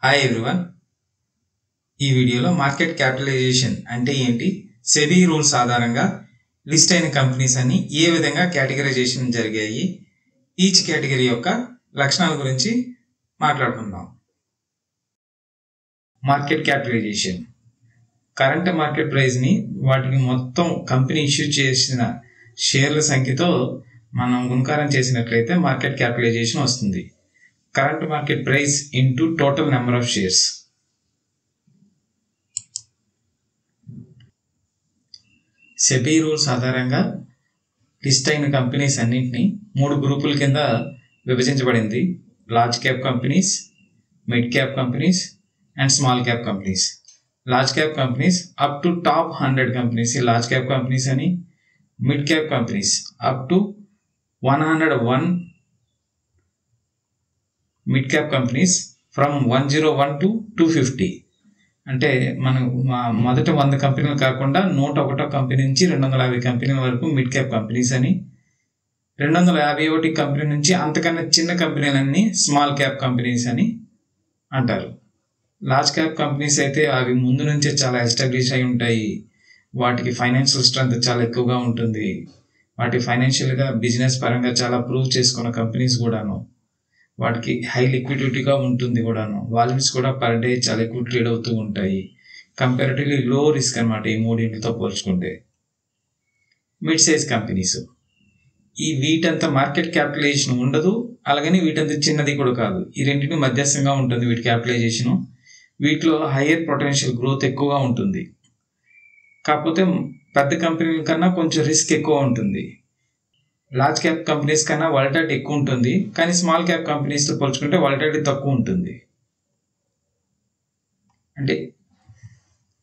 Hi everyone. ఈ వీడియోలో market capitalisation అంటే ఏంటి, సెబీ రూల్స్ ఆధారంగా లిస్ట్ అయిన కంపెనీస్ అన్ని ఏ విధంగా కేటగరైజేషన్ జరిగాయి, ఈచ్ కేటగిరీ యొక్క లక్షణాల గురించి మాట్లాడుకుందాం. మార్కెట్ క్యాపిటలైజేషన్ కరెంట్ మార్కెట్ ప్రైస్ని వాటికి మొత్తం కంపెనీ ఇష్యూ చేసిన షేర్ల సంఖ్యతో మనం గుణకారం చేసినట్లయితే మార్కెట్ క్యాపిటలైజేషన్ వస్తుంది. Current market price into total number of shares. SEBI rules ఆధారంగా లిస్ట్ అయిన కంపెనీస్ అన్నింటినీ 3 గ్రూపుల కింద విభజించబడింది. Large cap companies, mid cap companies and small cap companies. Large cap companies up to top 100 companies large cap companies అని, mid cap companies up to 101 mid cap companies from 101 to 250. అంటే మనం మొదట 100 కంపెనీలు కాకుండా 101 కంపెనీ నుంచి 250 కంపెనీల వరకు mid cap companies అని, 251 కంపెనీ నుంచి అంతకన్నా చిన్న కంపెనీలన్నీ స్మాల్ క్యాప్ కంపెనీస్ అని అంటారు. లార్జ్ క్యాప్ కంపెనీస్ అయితే అవి ముందు నుంచే చాలా ఎస్టాబ్లిష్ అయి ఉంటాయి. వాటికి ఫైనాన్షియల్ స్ట్రెంత్ చాలా ఎక్కువగా ఉంటుంది. వాటి ఫైనాన్షియల్గా బిజినెస్ పరంగా చాలా ప్రూవ్ చేసుకున్న కంపెనీస్ కూడాను. వాటికి హై లిక్విడిటీగా ఉంటుంది కూడాను. వాల్యూమ్స్ కూడా పర్ డే చాలా ఎక్కువ ట్రేడ్ అవుతూ ఉంటాయి. కంపారిటివ్లీ లో రిస్క్ అనమాట ఈ మూడింటితో పోల్చుకుంటే. మిడ్ సైజ్ కంపెనీస్ ఈ వీటంత మార్కెట్ క్యాపిటలైజేషన్ ఉండదు, అలాగని వీటంత చిన్నది కూడా కాదు. ఈ రెండింటిని మధ్యస్థంగా ఉంటుంది వీటి క్యాపిటలైజేషను. వీటిలో హయ్యర్ పొటెన్షియల్ గ్రోత్ ఎక్కువగా ఉంటుంది. కాకపోతే పెద్ద కంపెనీల కన్నా కొంచెం రిస్క్ ఎక్కువ ఉంటుంది. లార్జ్ క్యాప్ కంపెనీస్ కన్నా వాలటిలిటీ ఎక్కువ ఉంటుంది, కానీ స్మాల్ క్యాప్ కంపెనీస్తో పోల్చుకుంటే వాలటిలిటీ తక్కువ ఉంటుంది. అంటే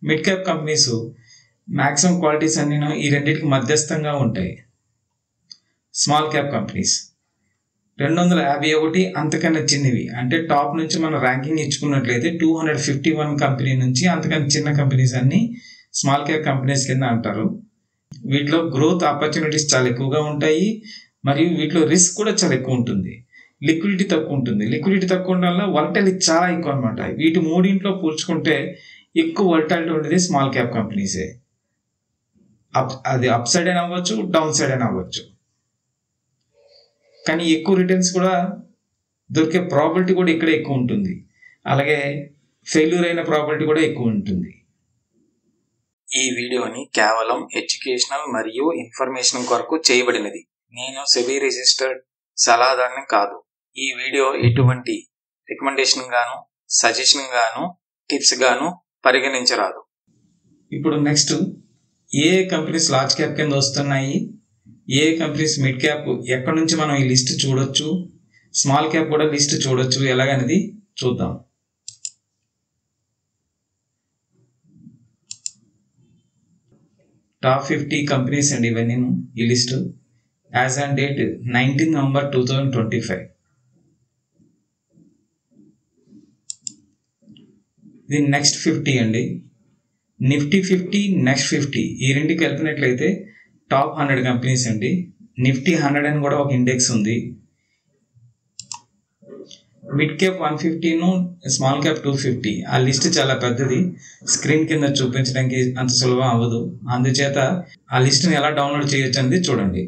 mid cap companies maximum qualities అన్ని ఈ రెండింటికి మధ్యస్థంగా ఉంటాయి. స్మాల్ క్యాప్ కంపెనీస్ 251 అంతకన్నా చిన్నవి. అంటే టాప్ నుంచి మనం ర్యాంకింగ్ ఇచ్చుకున్నట్లయితే 251 కంపెనీ నుంచి అంతకన్నా చిన్న కంపెనీస్ అన్ని స్మాల్ క్యాప్ కంపెనీస్ కింద అంటారు. వీటిలో గ్రోత్ ఆపర్చునిటీస్ చాలా ఎక్కువగా ఉంటాయి, మరియు వీటిలో రిస్క్ కూడా చాలా ఎక్కువ ఉంటుంది. లిక్విడిటీ తక్కువ ఉంటుంది. లిక్విడిటీ తక్కువ ఉండడం వల్ల వాలటిలిటీ చాలా ఎక్కువ అనమాట. వీటి మూడింట్లో పోల్చుకుంటే ఎక్కువ వాలటిలిటీ ఉండేది స్మాల్ క్యాప్ కంపెనీసే. అది అప్ సైడ్ అయినా అవ్వచ్చు, డౌన్ సైడ్ అయినా అవ్వచ్చు. కానీ ఎక్కువ రిటర్న్స్ కూడా దొరికే ప్రాబిలిటీ కూడా ఇక్కడ ఎక్కువ ఉంటుంది. అలాగే ఫెయిల్యూర్ అయిన ప్రాబిలిటీ కూడా ఎక్కువ ఉంటుంది. ఈ వీడియోని కేవలం ఎడ్యుకేషనల్ మరియు ఇన్ఫర్మేషన్ కొరకు చేయబడినది. నేను సెబీ రిజిస్టర్డ్ సలహాదారుని కాదు. ఈ వీడియో ఎటువంటి రికమెండేషన్ గాను, సజెషన్ గాను, టిప్స్ గాను పరిగణించరాదు. ఇప్పుడు నెక్స్ట్ ఏ కంపెనీస్ లార్జ్ క్యాప్ కింద వస్తున్నాయి, ఏ కంపెనీస్ మిడ్ క్యాప్, ఎక్కడి నుంచి మనం ఈ లిస్ట్ చూడొచ్చు, స్మాల్ క్యాప్ కూడా లిస్ట్ చూడొచ్చు ఎలాగనేది చూద్దాం. టాప్ 50 కంపెనీస్ అండి ఇవన్నీ ఈ list. As on date 19 November 2025. ఇది నెక్స్ట్ 50 అండి. నిఫ్టీ 50, నెక్స్ట్ 50 ఈ రెండు కలిపినట్లయితే టాప్ 100 కంపెనీస్ అండి. నిఫ్టీ 100 అని కూడా ఒక ఇండెక్స్ ఉంది. మిడ్ క్యాప్ 150ను, స్మాల్ క్యాప్ 250. ఆ లిస్ట్ చాలా పెద్దది, స్క్రీన్ కింద చూపించడానికి అంత సులభం అవ్వదు. అందుచేత ఆ లిస్ట్ని ఎలా డౌన్లోడ్ చేయొచ్చు అనేది చూడండి.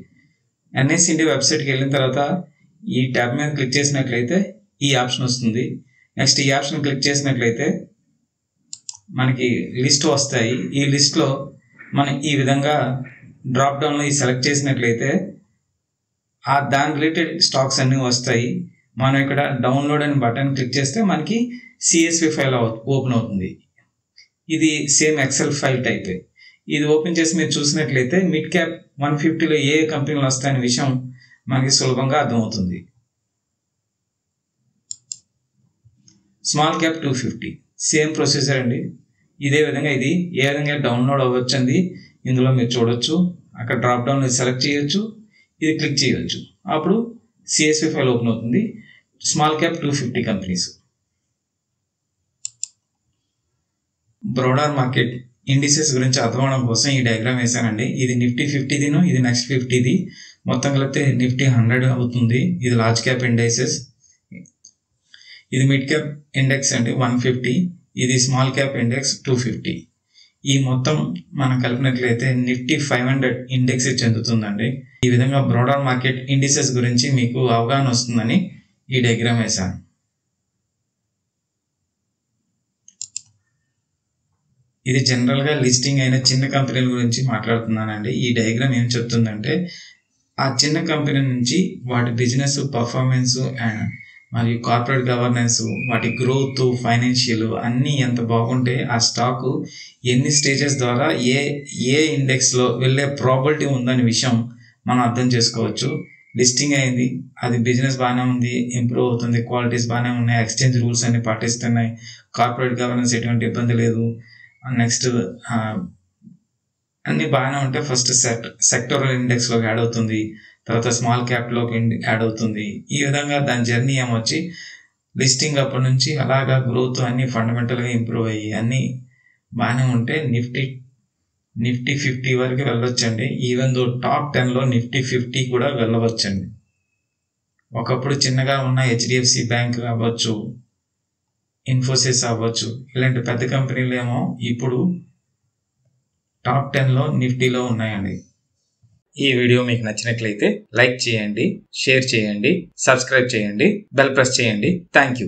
ఎన్ఎస్ ఇండియా వెబ్సైట్కి వెళ్ళిన తర్వాత ఈ ట్యాబ్ మీద క్లిక్ చేసినట్లయితే ఈ ఆప్షన్ వస్తుంది. నెక్స్ట్ ఈ ఆప్షన్ క్లిక్ చేసినట్లయితే మనకి లిస్ట్ వస్తాయి. ఈ లిస్ట్లో మనం ఈ విధంగా డ్రాప్ డౌన్లో ఈ సెలెక్ట్ చేసినట్లయితే దాని రిలేటెడ్ స్టాక్స్ అన్నీ వస్తాయి. మనం ఇక్కడ డౌన్లోడ్ అని బటన్ క్లిక్ చేస్తే మనకి CSV ఫైల్ ఓపెన్ అవుతుంది. ఇది సేమ్ ఎక్సెల్ ఫైల్ టైప్. ఇది ఓపెన్ చేసి మీరు చూసినట్లయితే మిడ్ క్యాప్ 150లో ఏ కంపెనీలు వస్తాయనే విషయం మనకి సులభంగా అర్థమవుతుంది. స్మాల్ క్యాప్ 250 సేమ్ ప్రొసీజర్ అండి. ఇదే విధంగా ఇది ఏ విధంగా డౌన్లోడ్ అవ్వచ్చు అండి ఇందులో మీరు చూడొచ్చు. అక్కడ డ్రాప్ డౌన్ సెలెక్ట్ చేయొచ్చు, ఇది క్లిక్ చేయవచ్చు. అప్పుడు CSV ఫైల్ ఓపెన్ అవుతుంది. Small cap 250 companies. Border market indices గురించి అర్థం అవడం కోసం ఈ డయాగ్రామ్ వేసానండి. ఇది నిఫ్టీ 50దిను, ఇది నెక్స్ట్ 50ది. మొత్తం కలిపితే నిఫ్టీ 100 అవుతుంది. ఇది లార్జ్ క్యాప్ ఇండైసెస్. ఇది మిడ్ క్యాప్ ఇండెక్స్ అండి 150, ఇది స్మాల్ క్యాప్ ఇండెక్స్ 250. ఈ మొత్తం మనం కలిపినట్లయితే నిఫ్టీ 500 ఇండెక్స్ చెందుతుందండి. ఈ విధంగా బ్రాడర్ మార్కెట్ ఇండిసెస్ గురించి మీకు అవగాహన వస్తుందని ఈ డయాగ్రామ్ వేశాను. ఇది జనరల్గా లిస్టింగ్ అయిన చిన్న కంపెనీల గురించి మాట్లాడుతున్నానండి. ఈ డయాగ్రామ్ ఏం చెప్తుందంటే ఆ చిన్న కంపెనీ నుంచి వాటి బిజినెస్ పర్ఫార్మెన్స్ అండ్ మరియు కార్పొరేట్ గవర్నెన్స్, వాటి గ్రోత్, ఫైనాన్షియల్ అన్నీ ఎంత బాగుంటే ఆ స్టాకు ఎన్ని స్టేజెస్ ద్వారా ఏ ఇండెక్స్లో వెళ్ళే ప్రాబిలిటీ ఉందనే విషయం మనం అర్థం చేసుకోవచ్చు. లిస్టింగ్ అయింది, అది బిజినెస్ బాగానే ఉంది, ఇంప్రూవ్ అవుతుంది, క్వాలిటీస్ బాగానే ఉన్నాయి, ఎక్స్చేంజ్ రూల్స్ అన్ని పాటిస్తున్నాయి, కార్పొరేట్ గవర్నెన్స్ ఎటువంటి ఇబ్బంది లేదు, నెక్స్ట్ అన్ని బాగానే ఉంటే ఫస్ట్ సెక్టరల్ ఇండెక్స్లోకి యాడ్ అవుతుంది, తర్వాత స్మాల్ క్యాప్లోకి యాడ్ అవుతుంది. ఈ విధంగా దాని జర్నీ ఏమొచ్చి లిస్టింగ్ అప్పటి నుంచి అలాగా గ్రోత్ అన్ని ఫండమెంటల్గా ఇంప్రూవ్ అయ్యి అన్నీ బాగానే ఉంటే నిఫ్టీ 50 వరకు వెళ్ళొచ్చండి. ఈవెన్ దో టాప్ 10లో నిఫ్టీ 50 కూడా వెళ్ళవచ్చండి. ఒకప్పుడు చిన్నగా ఉన్న హెచ్డిఎఫ్సి బ్యాంక్ అవ్వచ్చు, ఇన్ఫోసిస్ అవ్వచ్చు, ఇలాంటి పెద్ద కంపెనీలు ఏమో ఇప్పుడు టాప్ 10లో నిఫ్టీలో ఉన్నాయండి. ఈ వీడియో మీకు నచ్చినట్లయితే లైక్ చేయండి, షేర్ చేయండి, సబ్స్క్రైబ్ చేయండి, బెల్ ప్రెస్ చేయండి. Thank you.